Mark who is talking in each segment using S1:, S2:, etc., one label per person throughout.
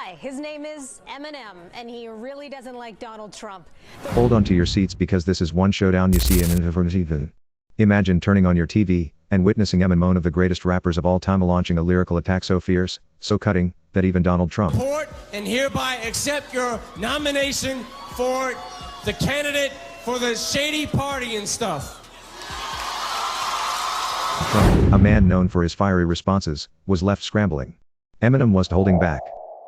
S1: Hi, his name is Eminem, and he really doesn't like Donald Trump.
S2: Hold on to your seats because this is one showdown you see in. Imagine turning on your TV and witnessing Eminem, one of the greatest rappers of all time, launching a lyrical attack so fierce, so cutting, that even Donald Trump.
S3: Support and hereby accept your nomination for the candidate for the shady party and stuff.
S2: Trump, a man known for his fiery responses, was left scrambling. Eminem wasn't holding back.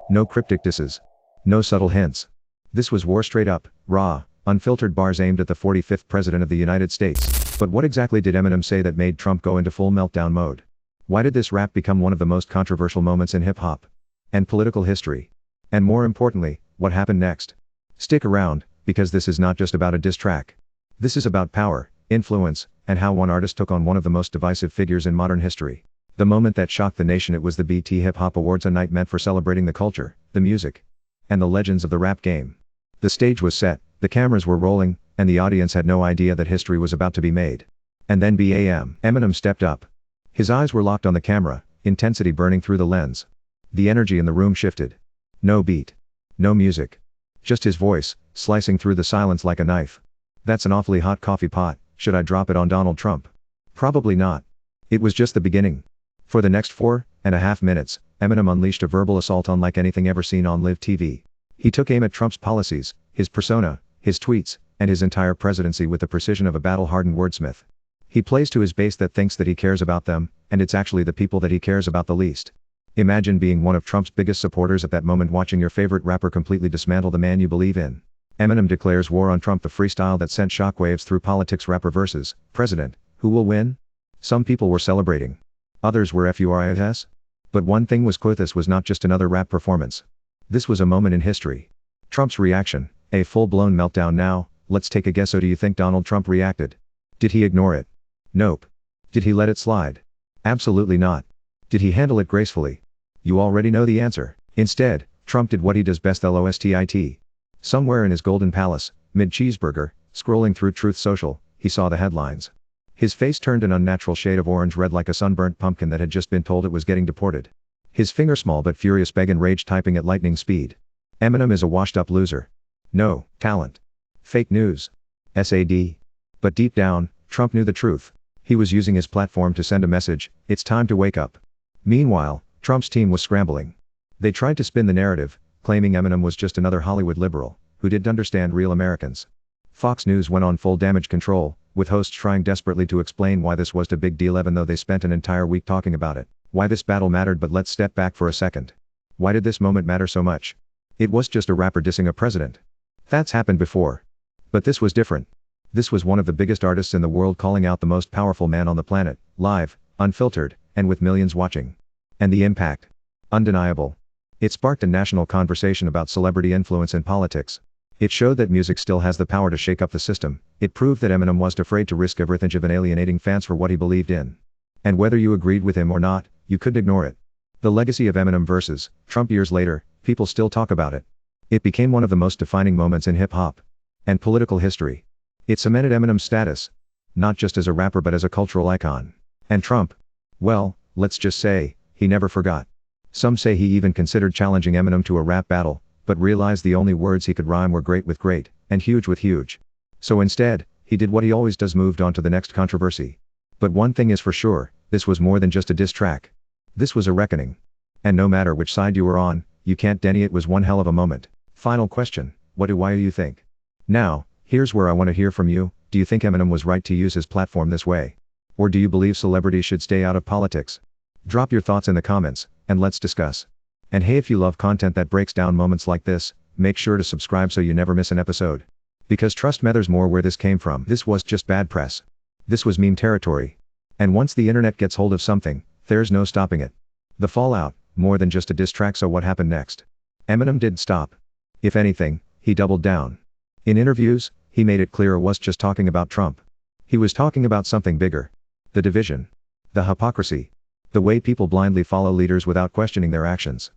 S2: No cryptic disses. No subtle hints. This was war straight up, raw, unfiltered bars aimed at the 45th President of the United States. But what exactly did Eminem say that made Trump go into full meltdown mode? Why did this rap become one of the most controversial moments in hip-hop and political history? And more importantly, what happened next? Stick around, because this is not just about a diss track. This is about power, influence, and how one artist took on one of the most divisive figures in modern history. The moment that shocked the nation. It was the BET Hip Hop Awards, a night meant for celebrating the culture, the music, and the legends of the rap game. The stage was set, the cameras were rolling, and the audience had no idea that history was about to be made. And then bam! Eminem stepped up. His eyes were locked on the camera, intensity burning through the lens. The energy in the room shifted. No beat. No music. Just his voice, slicing through the silence like a knife. That's an awfully hot coffee pot. Should I drop it on Donald Trump? Probably not. It was just the beginning. For the next 4.5 minutes, Eminem unleashed a verbal assault unlike anything ever seen on live TV. He took aim at Trump's policies, his persona, his tweets, and his entire presidency with the precision of a battle-hardened wordsmith. He plays to his base that thinks that he cares about them, and it's actually the people that he cares about the least. Imagine being one of Trump's biggest supporters at that moment, watching your favorite rapper completely dismantle the man you believe in. Eminem declares war on Trump, the freestyle that sent shockwaves through politics. Rapper versus President, who will win? Some people were celebrating. Others were FUMES. But one thing was clear: this was not just another rap performance. This was a moment in history. Trump's reaction, a full-blown meltdown. Now, let's take a guess. So do you think Donald Trump reacted? Did he ignore it? Nope. Did he let it slide? Absolutely not. Did he handle it gracefully? You already know the answer. Instead, Trump did what he does best: LOSTIT. Somewhere in his golden palace, mid-cheeseburger, scrolling through Truth Social, he saw the headlines. His face turned an unnatural shade of orange-red, like a sunburnt pumpkin that had just been told it was getting deported. His finger small but furious, begging rage, typing at lightning speed. Eminem is a washed-up loser. No talent. Fake news. SAD. But deep down, Trump knew the truth. He was using his platform to send a message: it's time to wake up. Meanwhile, Trump's team was scrambling. They tried to spin the narrative, claiming Eminem was just another Hollywood liberal who didn't understand real Americans. Fox News went on full damage control, with hosts trying desperately to explain why this was a big deal, even though they spent an entire week talking about it. Why this battle mattered. But let's step back for a second. Why did this moment matter so much? It was just a rapper dissing a president. That's happened before. But this was different. This was one of the biggest artists in the world calling out the most powerful man on the planet, live, unfiltered, and with millions watching. And the impact? Undeniable. It sparked a national conversation about celebrity influence in politics. It showed that music still has the power to shake up the system. It proved that Eminem wasn't afraid to risk everything, even alienating fans for what he believed in. And whether you agreed with him or not, you couldn't ignore it. The legacy of Eminem versus Trump. Years later, people still talk about it. It became one of the most defining moments in hip-hop and political history. It cemented Eminem's status, not just as a rapper but as a cultural icon. And Trump? Well, let's just say, he never forgot. Some say he even considered challenging Eminem to a rap battle, but realized the only words he could rhyme were great with great, and huge with huge. So instead, he did what he always does: moved on to the next controversy. But one thing is for sure, this was more than just a diss track. This was a reckoning. And no matter which side you were on, you can't deny it was one hell of a moment. Final question: why do you think? Now, here's where I want to hear from you. Do you think Eminem was right to use his platform this way? Or do you believe celebrities should stay out of politics? Drop your thoughts in the comments, and let's discuss. And hey, if you love content that breaks down moments like this, make sure to subscribe so you never miss an episode. Because trust me, there's more where this came from. This was just bad press. This was meme territory. And once the internet gets hold of something, there's no stopping it. The fallout, more than just a diss track. So what happened next? Eminem didn't stop. If anything, he doubled down. In interviews, he made it clear it wasn't just talking about Trump. He was talking about something bigger. The division. The hypocrisy. The way people blindly follow leaders without questioning their actions.